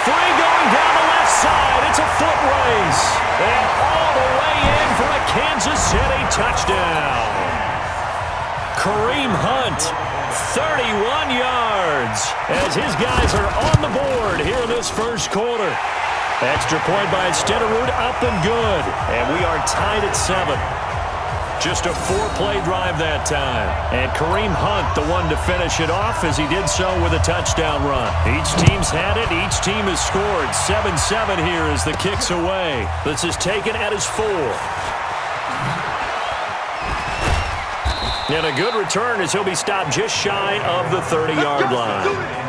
free going down the left side. It's a foot race. And all the way in for a Kansas City touchdown. Kareem Hunt, 31 yards, as his guys are on the board here in this first quarter. Extra point by Stenerud, up and good. And we are tied at 7. Just a 4-play drive that time. And Kareem Hunt, the one to finish it off, as he did so with a touchdown run. Each team's had it. Each team has scored. 7-7 here as the kick's away. This is taken at his 4. And a good return as he'll be stopped just shy of the 30-yard line.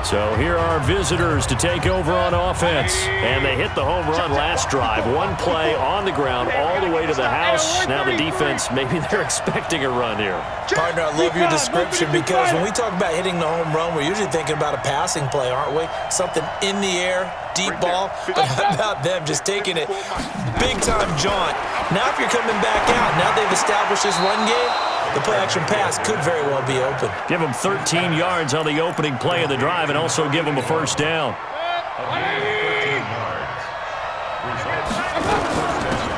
So here are visitors to take over on offense. And they hit the home run last drive. One play on the ground all the way to the house. Now the defense, maybe they're expecting a run here. Partner, I love your description because when we talk about hitting the home run, we're usually thinking about a passing play, aren't we? Something in the air, deep ball. But how about them just taking it big-time jaunt? Now if you're coming back out, now they've established this run game, the play-action pass could very well be open. Give them 13 yards on the opening play of the drive and also give them a first down.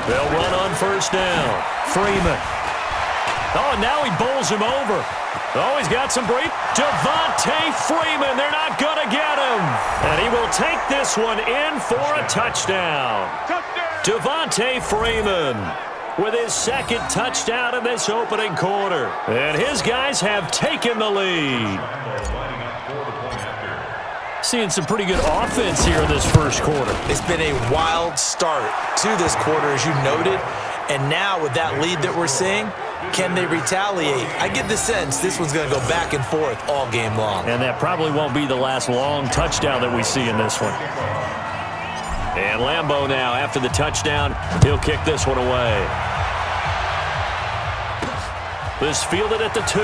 They'll run on first down. Freeman. Oh, now he bowls him over. Oh, he's got some break. Devontae Freeman. They're not going to get him. And he will take this one in for a touchdown. Devontae Freeman with his second touchdown in this opening quarter. And his guys have taken the lead. Seeing some pretty good offense here in this first quarter. It's been a wild start to this quarter, as you noted. And now with that lead that we're seeing, can they retaliate? I get the sense this one's going to go back and forth all game long. And that probably won't be the last long touchdown that we see in this one. And Lambeau now, after the touchdown, he'll kick this one away. This fielded at the 2.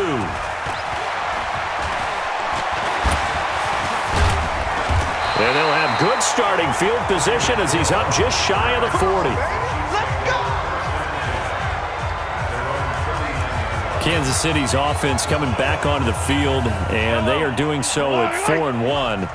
And they'll have good starting field position as he's up just shy of the 40. Kansas City's offense coming back onto the field, and they are doing so at 4-1.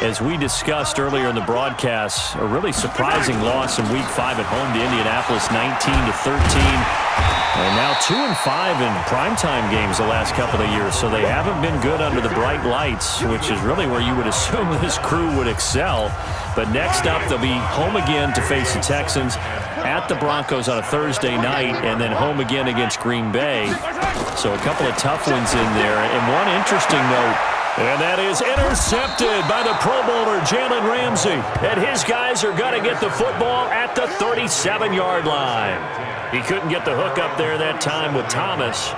As we discussed earlier in the broadcast, a really surprising loss in Week 5 at home to Indianapolis, 19-13. And now 2-5 in primetime games the last couple of years, so they haven't been good under the bright lights, which is really where you would assume this crew would excel. But next up, they'll be home again to face the Texans, at the Broncos on a Thursday night, and then home again against Green Bay. So a couple of tough ones in there. And one interesting note, and that is intercepted by the Pro Bowler, Jalen Ramsey. And his guys are going to get the football at the 37-yard line. He couldn't get the hook up there that time with Thomas.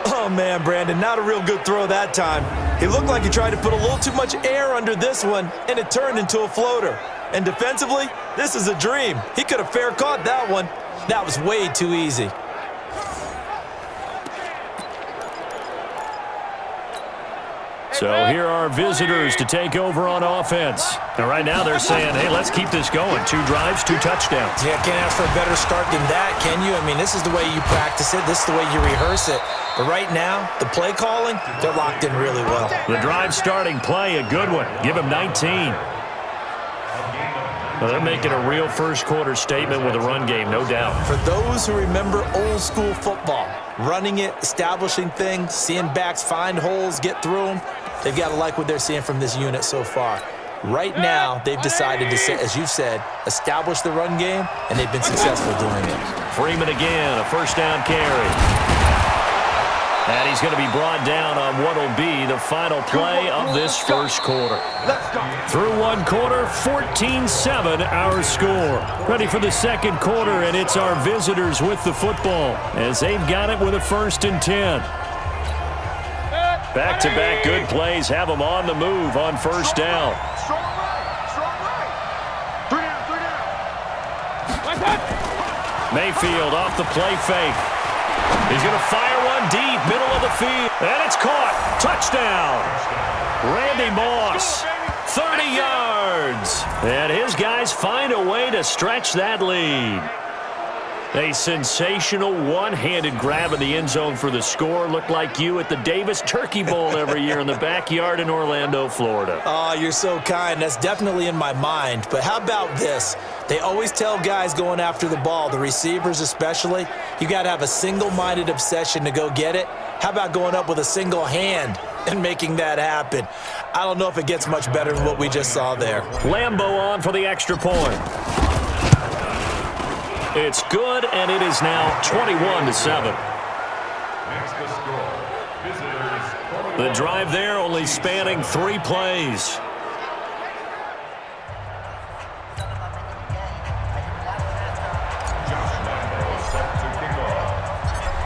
Oh, man, Brandon, not a real good throw that time. He looked like he tried to put a little too much air under this one, and it turned into a floater. And defensively, this is a dream. He could have fair caught that one. That was way too easy. So here are visitors to take over on offense. And right now they're saying, hey, let's keep this going. 2 drives, 2 touchdowns. Yeah, can't ask for a better start than that, can you? I mean, this is the way you practice it. This is the way you rehearse it. But right now, the play calling, they're locked in really well. The drive starting play, a good one. Give him 19. Well, they're making a real first quarter statement with a run game, no doubt. For those who remember old school football, running it, establishing things, seeing backs find holes, get through them, they've got to like what they're seeing from this unit so far. Right now, they've decided to, as you've said, establish the run game, and they've been successful doing it. Freeman again, a first down carry. And he's going to be brought down on what will be the final play of this first quarter. Through one quarter, 14-7 our score. Ready for the second quarter, and it's our visitors with the football as they've got it with a 1st and 10. Back-to-back good plays have them on the move on first down. Mayfield off the play fake. He's going to fire one deep, middle of the field. And it's caught. Touchdown. Randy Moss, 30 yards. And his guys find a way to stretch that lead. A sensational one-handed grab in the end zone for the score. Looked like you at the Davis Turkey Bowl every year in the backyard in Orlando, Florida. Oh, you're so kind. That's definitely in my mind. But how about this? They always tell guys going after the ball, the receivers especially, you got to have a single-minded obsession to go get it. How about going up with a single hand and making that happen? I don't know if it gets much better than what we just saw there. Lambeau on for the extra point. It's good, and it is now 21-7. The drive there only spanning 3 plays.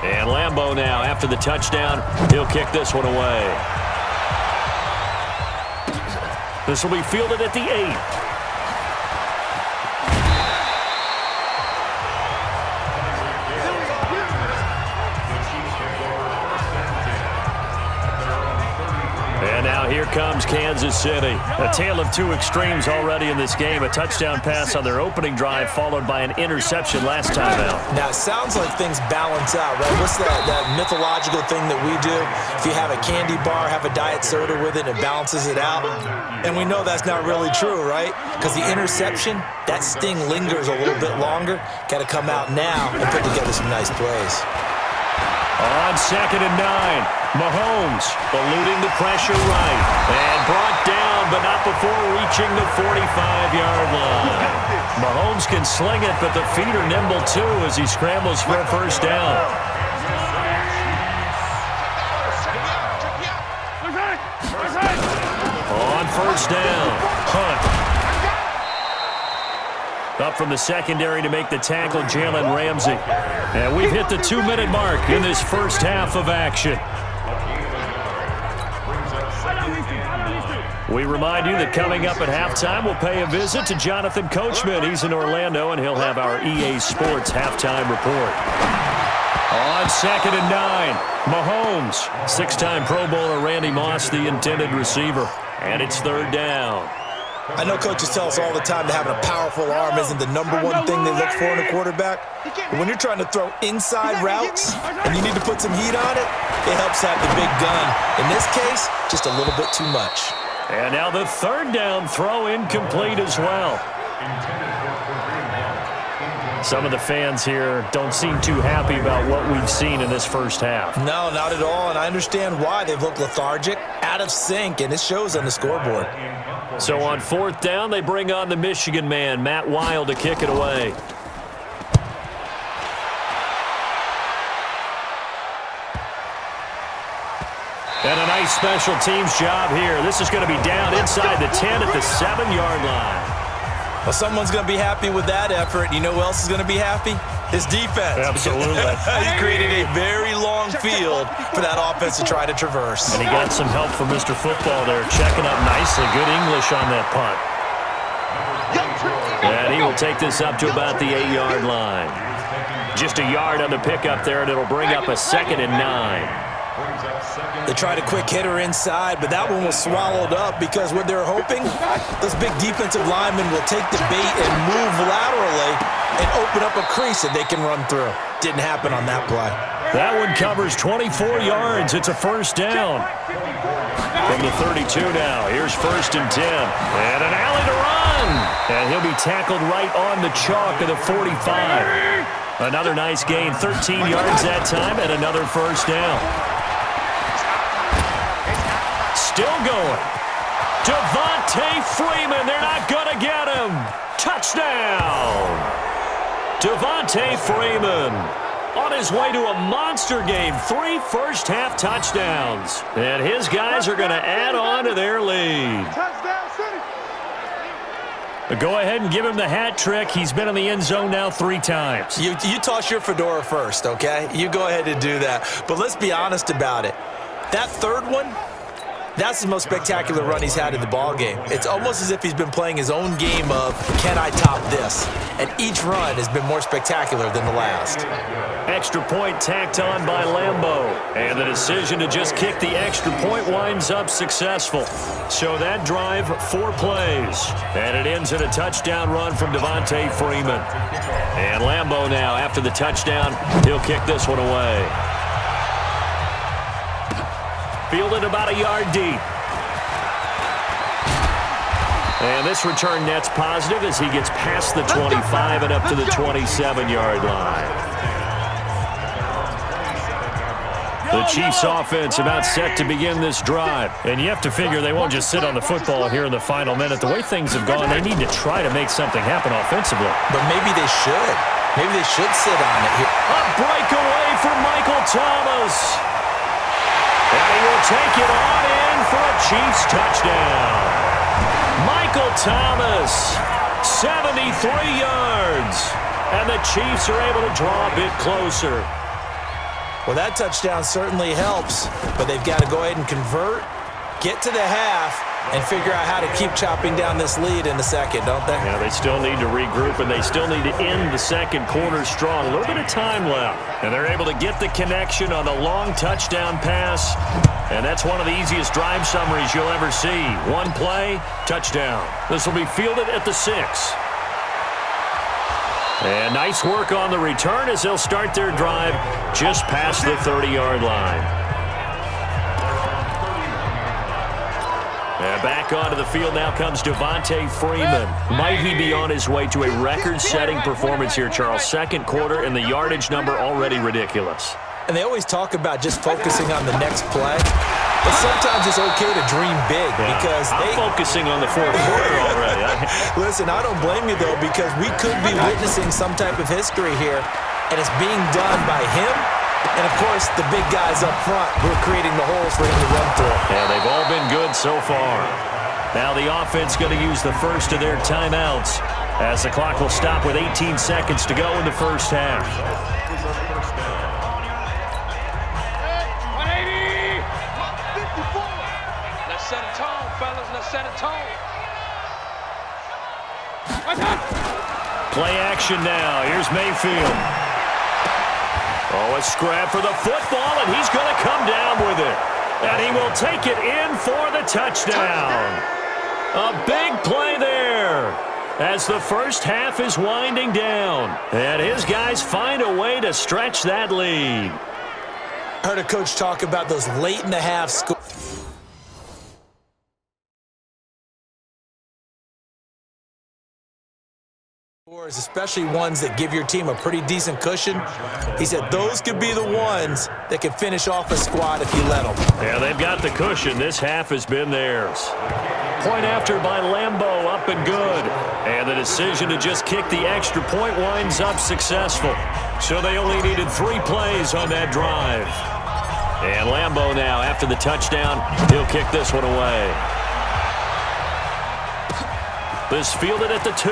And Lambeau now, after the touchdown, he'll kick this one away. This will be fielded at the 8. And now here comes Kansas City. A tale of two extremes already in this game. A touchdown pass on their opening drive followed by an interception last time out. Now, it sounds like things balance out, right? What's that mythological thing that we do? If you have a candy bar, have a diet soda with it, and it balances it out. And we know that's not really true, right? Because the interception, that sting lingers a little bit longer. Got to come out now and put together some nice plays. On 2nd and 9, Mahomes eluding the pressure right. And brought down, but not before reaching the 45-yard line. Mahomes can sling it, but the feet are nimble too as he scrambles for a first down. On first down, Hunt. Up from the secondary to make the tackle, Jalen Ramsey. And we've hit the 2-minute mark in this first half of action. We remind you that coming up at halftime, we'll pay a visit to Jonathan Coachman. He's in Orlando, and he'll have our EA Sports halftime report. On 2nd and 9, Mahomes. 6-time Pro Bowler Randy Moss, the intended receiver. And it's 3rd down. I know coaches tell us all the time that having a powerful arm isn't the #1 thing they look for in a quarterback. But when you're trying to throw inside routes and you need to put some heat on it, it helps have the big gun. In this case, just a little bit too much. And now the 3rd down throw incomplete as well. Some of the fans here don't seem too happy about what we've seen in this first half. No, not at all, and I understand why. They've looked lethargic, out of sync, and it shows on the scoreboard. So on 4th down, they bring on the Michigan man, Matt Wild, to kick it away. And a nice special teams job here. This is going to be down inside the 10 at the 7-yard line. Well, someone's going to be happy with that effort. You know who else is going to be happy? His defense. Absolutely. He created a very long field for that offense to try to traverse. And he got some help from Mr. Football there, checking up nicely. Good English on that punt. And he will take this up to about the 8-yard line. Just a yard on the pickup there, and it'll bring up a 2nd and 9. They tried a quick hitter inside, but that one was swallowed up because what they're hoping, those big defensive linemen will take the bait and move laterally and open up a crease that they can run through. Didn't happen on that play. That one covers 24 yards. It's a first down. From the 32 now, here's 1st and 10. And an alley to run. And he'll be tackled right on the chalk of the 45. Another nice gain, 13 yards that time, and another first down. Still going. Devontae Freeman, they're not going to get him. Touchdown. Devontae Freeman on his way to a monster game. 3 first-half touchdowns. And his guys are going to add on to their lead. Go ahead and give him the hat trick. He's been in the end zone now 3 times. You toss your fedora first, okay? You go ahead and do that. But let's be honest about it. That 3rd one, That's the most spectacular run he's had in the ballgame. It's almost as if he's been playing his own game of, can I top this? And each run has been more spectacular than the last. Extra point tacked on by Lambeau. And the decision to just kick the extra point winds up successful. So that drive, 4 plays. And it ends in a touchdown run from Devontae Freeman. And Lambeau now, after the touchdown, he'll kick this one away. Fielded about a yard deep. And this return net's positive as he gets past the 25 and up to the 27-yard line. The Chiefs offense about set to begin this drive. And you have to figure they won't just sit on the football here in the final minute. The way things have gone, they need to try to make something happen offensively. But maybe they should. Maybe they should sit on it here. A breakaway for Michael Thomas. And he will take it on in for a Chiefs touchdown. Michael Thomas, 73 yards. And the Chiefs are able to draw a bit closer. Well, that touchdown certainly helps, but they've got to go ahead and convert, get to the half, and figure out how to keep chopping down this lead in the second, don't they? Yeah, they still need to regroup, and they still need to end the second quarter strong. A little bit of time left, and they're able to get the connection on the long touchdown pass, and that's one of the easiest drive summaries you'll ever see. One play, touchdown. This will be fielded at the 6. And nice work on the return as they'll start their drive just past the 30-yard line. And back onto the field now comes Devontae Freeman. Might he be on his way to a record-setting performance here, Charles? Second quarter and the yardage number already ridiculous. And they always talk about just focusing on the next play. But sometimes it's okay to dream big because I'm focusing on the fourth quarter already. Listen, I don't blame you, though, because we could be witnessing some type of history here, and it's being done by him and, of course, the big guys up front who are creating the holes for him to run through. Yeah, they've all been good so far. Now the offense going to use the first of their timeouts as the clock will stop with 18 seconds to go in the first half. Play action now. Here's Mayfield. Oh, a scrap for the football, and he's going to come down with it. And he will take it in for the touchdown. A big play there as the first half is winding down. And his guys find a way to stretch that lead. I heard a coach talk about those late in the half scores. Especially ones that give your team a pretty decent cushion. He said those could be the ones that can finish off a squad if you let them. Yeah, they've got the cushion. This half has been theirs. Point after by Lambeau, up and good. And the decision to just kick the extra point winds up successful. So they only needed 3 plays on that drive. And Lambeau now, after the touchdown, he'll kick this one away. This fielded at the 2.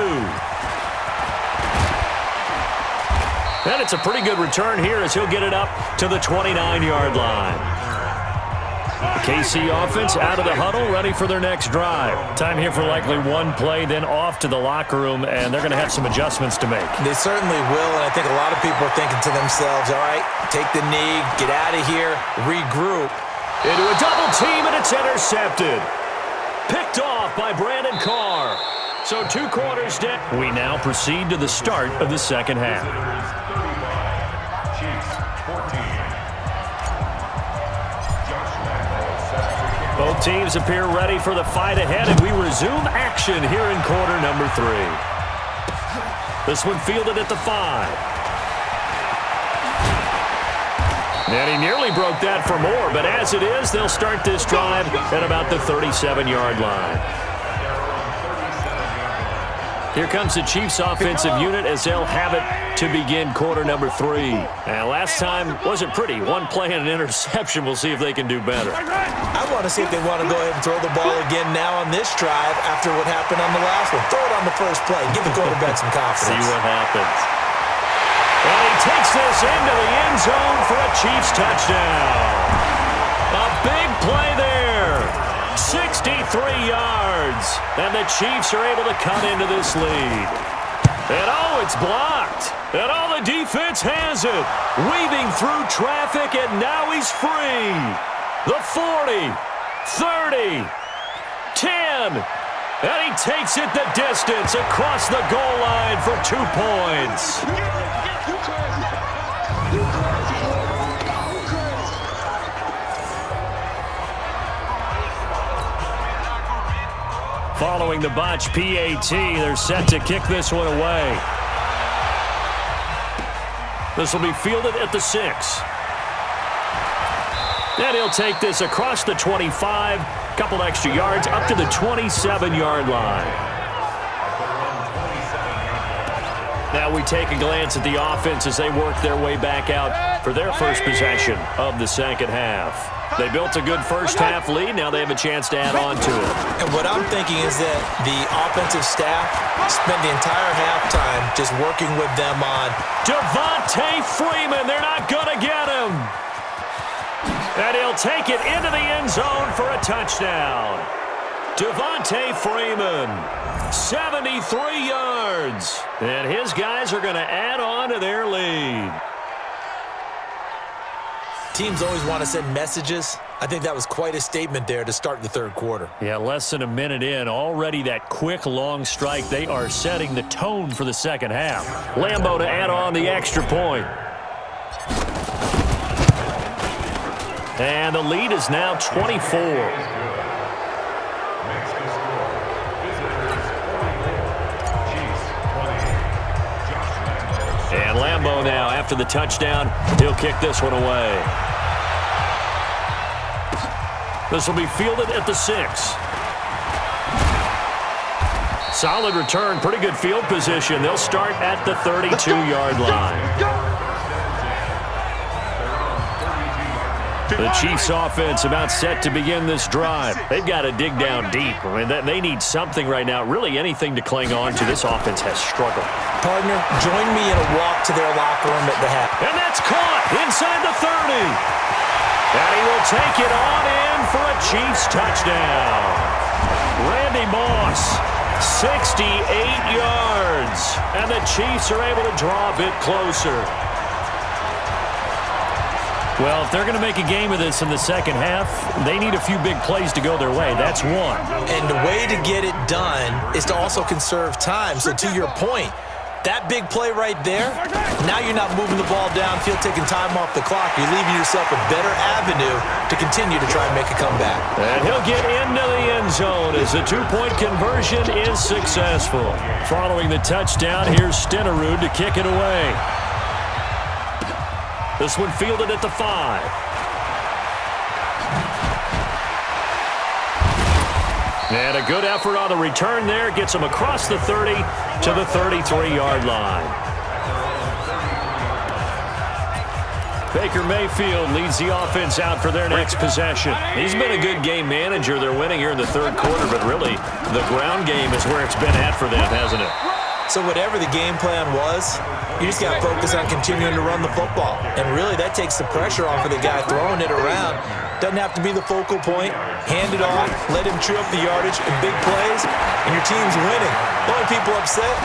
And it's a pretty good return here as he'll get it up to the 29-yard line. The KC offense out of the huddle, ready for their next drive. Time here for likely one play, then off to the locker room, and they're going to have some adjustments to make. They certainly will, and I think a lot of people are thinking to themselves, all right, take the knee, get out of here, regroup. Into a double team, and it's intercepted. Picked off by Brandon Carr. So 2 quarters down. We now proceed to the start of the second half. Both teams appear ready for the fight ahead, and we resume action here in quarter number 3. This one fielded at the 5. And he nearly broke that for more, but as it is, they'll start this drive at about the 37-yard line. Here comes the Chiefs offensive unit as they'll have it to begin quarter number 3. And last time wasn't pretty. 1 play and an interception. We'll see if they can do better. I want to see if they want to go ahead and throw the ball again now on this drive after what happened on the last one. Throw it on the first play. Give the quarterback some confidence. See what happens. And he takes this into the end zone for a Chiefs touchdown. A big play there. yards. And the Chiefs are able to cut into this lead. And it's blocked. And the defense has it. Weaving through traffic, and now he's free. The 40, 30, 10. And he takes it the distance across the goal line for 2 points. Following the botch PAT, they're set to kick this one away. This will be fielded at the 6. And he'll take this across the 25, couple extra yards, up to the 27-yard line. Now we take a glance at the offense as they work their way back out for their first possession of the second half. They built a good first-half lead. Now they have a chance to add on to it. And what I'm thinking is that the offensive staff spent the entire halftime just working with them on Devontae Freeman. They're not going to get him. And he'll take it into the end zone for a touchdown. Devontae Freeman, 73 yards. And his guys are going to add on to their lead. Teams always want to send messages. I think that was quite a statement there to start the third quarter. Yeah, less than a minute in. Already that quick, long strike. They are setting the tone for the second half. Lambeau to add on the extra point. And the lead is now 24. And Lambeau now, after the touchdown, he'll kick this one away. This will be fielded at the 6. Solid return, pretty good field position. They'll start at the 32-yard line. The Chiefs offense about set to begin this drive. They've got to dig down deep. I mean, they need something right now, really anything to cling on to. This offense has struggled. Partner, join me in a walk to their locker room at the half. And that's caught inside the 30. And he will take it on in for a Chiefs touchdown. Randy Moss, 68 yards. And the Chiefs are able to draw a bit closer. Well, if they're going to make a game of this in the second half, they need a few big plays to go their way. That's one. And the way to get it done is to also conserve time. So to your point, that big play right there, now you're not moving the ball downfield, taking time off the clock. You're leaving yourself a better avenue to continue to try and make a comeback. And he'll get into the end zone as the two-point conversion is successful. Following the touchdown, here's Stenerud to kick it away. This one fielded at the 5. And a good effort on the return there. Gets him across the 30 to the 33-yard line. Baker Mayfield leads the offense out for their next possession. He's been a good game manager. They're winning here in the third quarter, but really the ground game is where it's been at for them, hasn't it? So whatever the game plan was, you just got to focus on continuing to run the football. And really, that takes the pressure off of the guy throwing it around. Doesn't have to be the focal point. Hand it off, let him chew up the yardage in big plays, and your team's winning. The only people upset,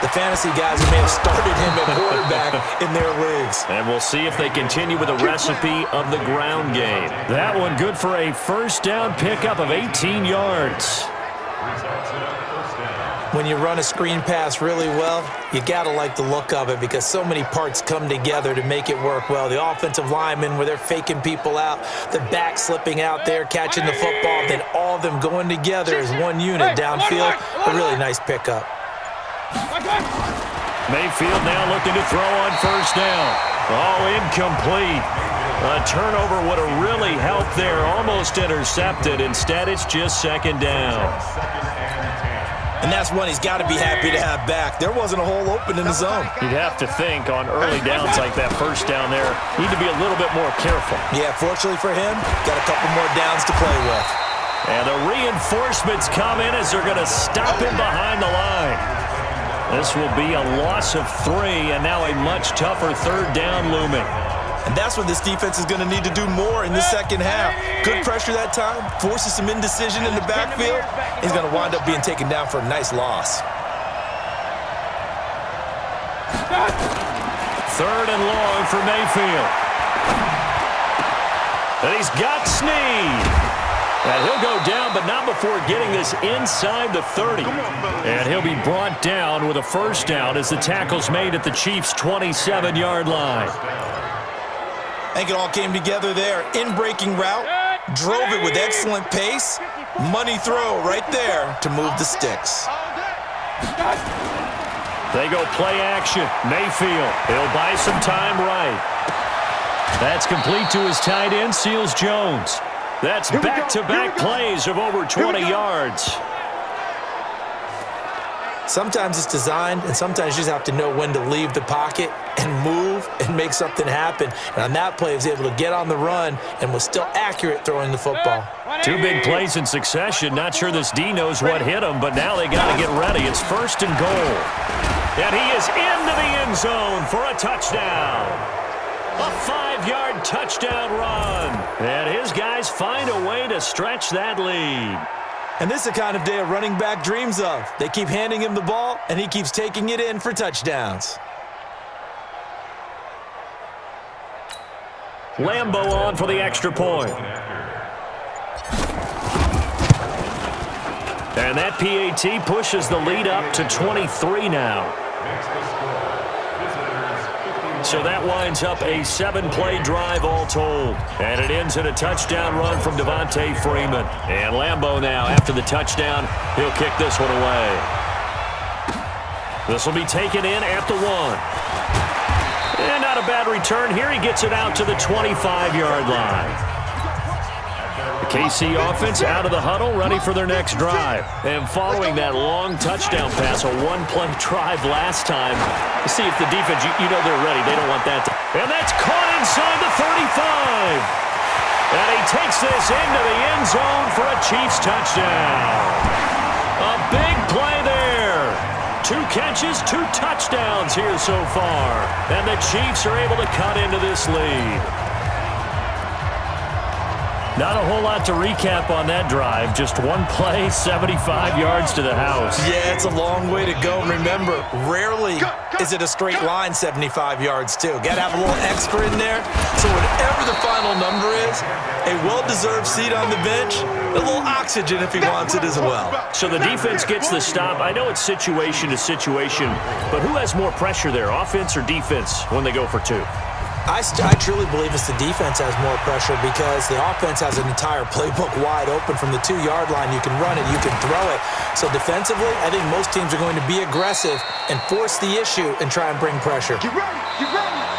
the fantasy guys who may have started him at quarterback in their leagues. And we'll see if they continue with a recipe of the ground game. That one good for a first down pickup of 18 yards. When you run a screen pass really well, you got to like the look of it because so many parts come together to make it work well. The offensive linemen where they're faking people out, the back slipping out there, catching the football, then all of them going together as one unit downfield. A really nice pickup. Mayfield now looking to throw on first down. Oh, incomplete. A turnover would have really helped there. Almost intercepted. Instead, it's just second down. And that's one he's got to be happy to have back. There wasn't a hole open in the zone. You'd have to think on early downs like that first down there, need to be a little bit more careful. Yeah, fortunately for him, got a couple more downs to play with. And the reinforcements come in as they're going to stop him behind the line. This will be a loss of 3, and now a much tougher third down looming. And that's what this defense is going to need to do more in the second half. Good pressure that time, forces some indecision in the backfield. He's going to wind up being taken down for a nice loss. Third and long for Mayfield. And he's got Snead. And he'll go down, but not before getting this inside the 30. And he'll be brought down with a first down as the tackle's made at the Chiefs' 27-yard line. I think it all came together there. In-breaking route, drove it with excellent pace. Money throw right there to move the sticks. They go play action. Mayfield, he'll buy some time right. That's complete to his tight end, Seals-Jones. That's back-to-back plays of over 20 yards. Sometimes it's designed, and sometimes you just have to know when to leave the pocket and move and make something happen. And on that play, he was able to get on the run and was still accurate throwing the football. Two big plays in succession. Not sure this D knows what hit him, but now they got to get ready. It's first and goal. And he is into the end zone for a touchdown. A 5-yard touchdown run. And his guys find a way to stretch that lead. And this is the kind of day a running back dreams of. They keep handing him the ball, and he keeps taking it in for touchdowns. Lambo on for the extra point. And that PAT pushes the lead up to 23 now. So that winds up a 7-play drive all told. And it ends in a touchdown run from Devontae Freeman. And Lambo now, after the touchdown, he'll kick this one away. This will be taken in at the 1. And not a bad return here. He gets it out to the 25-yard line. The KC offense out of the huddle, ready for their next drive. And following that long touchdown pass, a one-play drive last time, to see if the defense, you know they're ready. They don't want that. And that's caught inside the 35. And he takes this into the end zone for a Chiefs touchdown. A big play there. 2 catches, 2 touchdowns here so far. And the Chiefs are able to cut into this lead. Not a whole lot to recap on that drive. Just one play, 75 yards to the house. Yeah, it's a long way to go. Remember, rarely is it a straight line 75 yards, too. Got to have a little extra in there. So whatever the final number is, a well-deserved seat on the bench, a little oxygen if he wants it as well. So the defense gets the stop. I know it's situation to situation, but who has more pressure there, offense or defense, when they go for 2? I truly believe it's the defense has more pressure because the offense has an entire playbook wide open from the 2-yard line. You can run it, you can throw it. So defensively, I think most teams are going to be aggressive and force the issue and try and bring pressure. Get ready, get ready.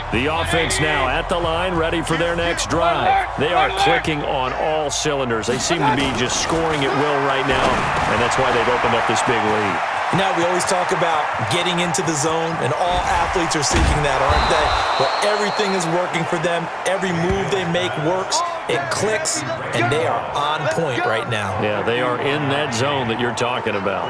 The offense now at the line, ready for their next drive. They are clicking on all cylinders. They seem to be just scoring at will right now, and that's why they've opened up this big lead. Now, we always talk about getting into the zone, and all athletes are seeking that, aren't they? But everything is working for them. Every move they make works. It clicks, and they are on point right now. Yeah, they are in that zone that you're talking about.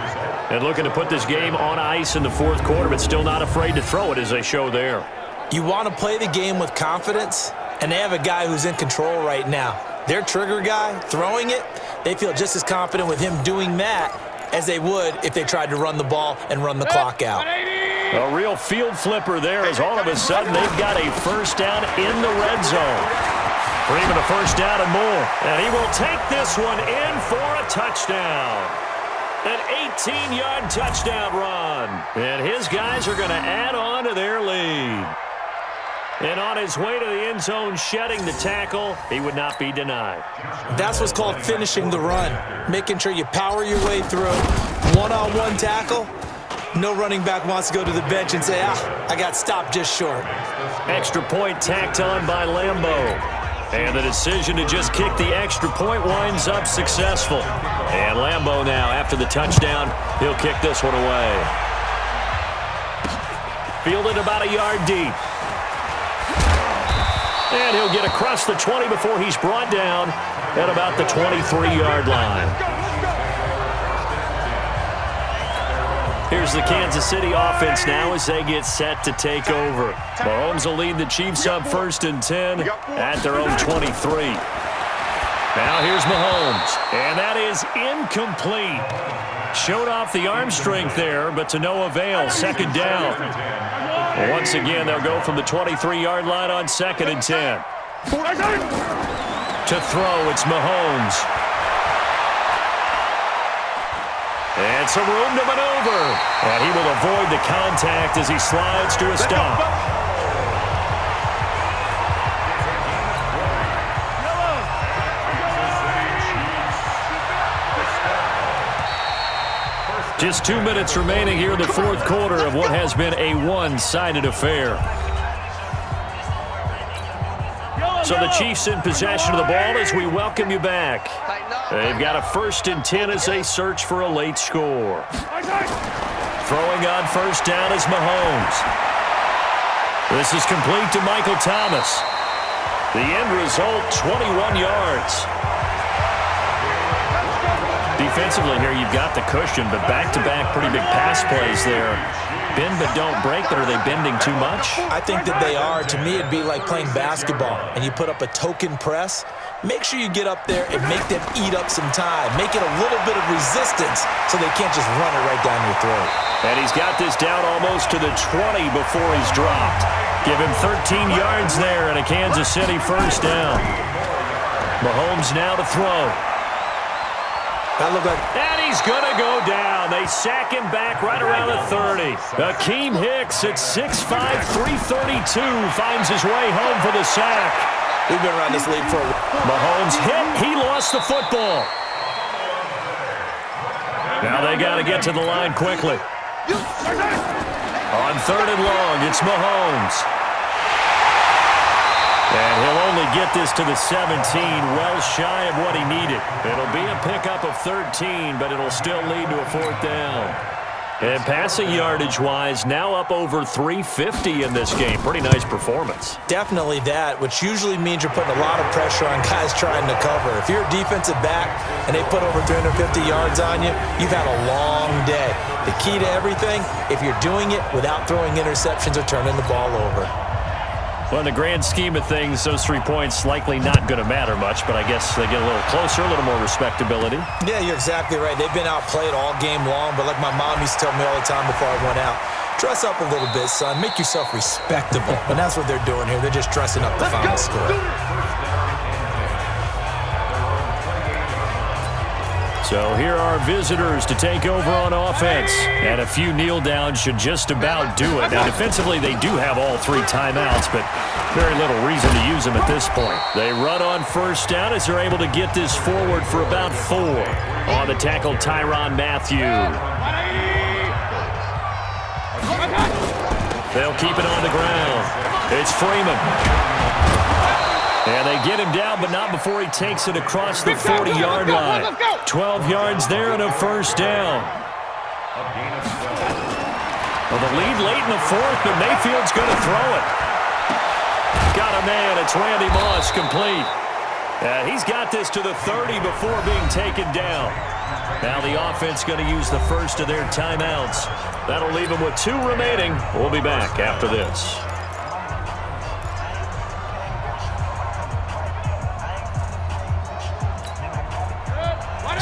And looking to put this game on ice in the 4th quarter, but still not afraid to throw it as they show there. You want to play the game with confidence, and they have a guy who's in control right now. Their trigger guy, throwing it, they feel just as confident with him doing that as they would if they tried to run the ball and run the clock out. A real field flipper there as all of a sudden they've got a first down in the red zone. Freeman a first down and more, and he will take this one in for a touchdown. An 18-yard touchdown run, and his guys are going to add on to their lead. And on his way to the end zone, shedding the tackle, he would not be denied. That's what's called finishing the run, making sure you power your way through. One-on-one tackle, no running back wants to go to the bench and say, I got stopped just short. Extra point tacked on by Lambo. And the decision to just kick the extra point winds up successful. And Lambo now, after the touchdown, he'll kick this one away. Fielded about a yard deep. And he'll get across the 20 before he's brought down at about the 23-yard line. Here's the Kansas City offense now as they get set to take over. Mahomes will lead the Chiefs up 1st and 10 at their own 23. Now here's Mahomes, and that is incomplete. Showed off the arm strength there, but to no avail. 2nd down. Once again, they'll go from the 23-yard line on 2nd and 10. To throw, it's Mahomes. And some room to maneuver. And he will avoid the contact as he slides to a stop. Just 2 minutes remaining here in the 4th quarter of what has been a one-sided affair. So the Chiefs in possession of the ball as we welcome you back. They've got a 1st and 10 as they search for a late score. Throwing on 1st down is Mahomes. This is complete to Michael Thomas. The end result, 21 yards. Defensively here, you've got the cushion, but back-to-back pretty big pass plays there. Bend but don't break, but are they bending too much? I think that they are. To me, it'd be like playing basketball, and you put up a token press. Make sure you get up there and make them eat up some time. Make it a little bit of resistance so they can't just run it right down your throat. And he's got this down almost to the 20 before he's dropped. Give him 13 yards there and a Kansas City 1st down. Mahomes now to throw. That looked like... And he's going to go down. They sack him back right around the 30. Akeem Hicks at 6'5", 332 finds his way home for the sack. We've been around this league for a while. Mahomes hit. He lost the football. Now they got to get to the line quickly. On 3rd and long, it's Mahomes. And he'll only get this to the 17, well shy of what he needed. It'll be a pickup of 13, but it'll still lead to a 4th down. And passing yardage-wise, now up over 350 in this game. Pretty nice performance. Definitely that, which usually means you're putting a lot of pressure on guys trying to cover. If you're a defensive back and they put over 350 yards on you, you've had a long day. The key to everything, if you're doing it without throwing interceptions or turning the ball over. Well, in the grand scheme of things, those 3 points likely not going to matter much, but I guess they get a little closer, a little more respectability. Yeah, you're exactly right. They've been outplayed all game long, but like my mom used to tell me all the time before I went out, dress up a little bit, son. Make yourself respectable. And that's what they're doing here. They're just dressing up the final score. So here are visitors to take over on offense. And a few kneel downs should just about do it. Now, defensively, they do have all 3 timeouts, but very little reason to use them at this point. They run on 1st down as they're able to get this forward for about 4. On the tackle, Tyrann Mathieu. They'll keep it on the ground. It's Freeman. And they get him down, but not before he takes it across the 40-yard line. 12 yards there and a 1st down. Well, the lead late in the 4th, but Mayfield's going to throw it. Got a man. It's Randy Moss, complete. He's got this to the 30 before being taken down. Now the offense going to use the first of their timeouts. That'll leave them with 2 remaining. We'll be back after this.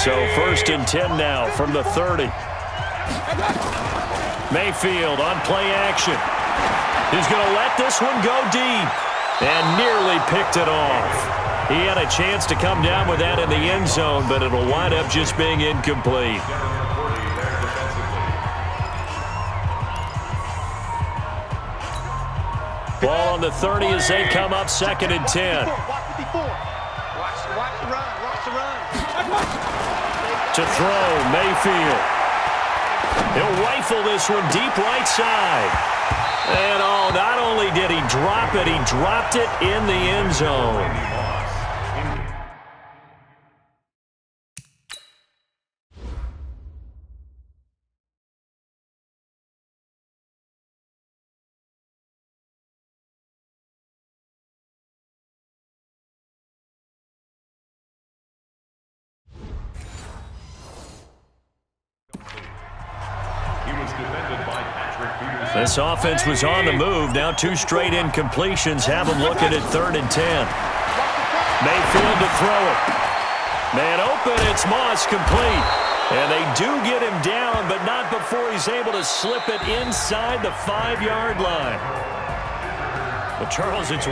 So 1st and 10 now from the 30. Mayfield on play action. He's going to let this one go deep and nearly picked it off. He had a chance to come down with that in the end zone, but it'll wind up just being incomplete. Ball on the 30 as they come up 2nd and 10. To throw, Mayfield. He'll rifle this one deep right side. And not only did he drop it, he dropped it in the end zone. This offense was on the move. Now 2 straight incompletions have them looking at 3rd and 10. Mayfield to throw it. Man open, it's Moss, complete. And they do get him down, but not before he's able to slip it inside the 5-yard line. But Charles, it's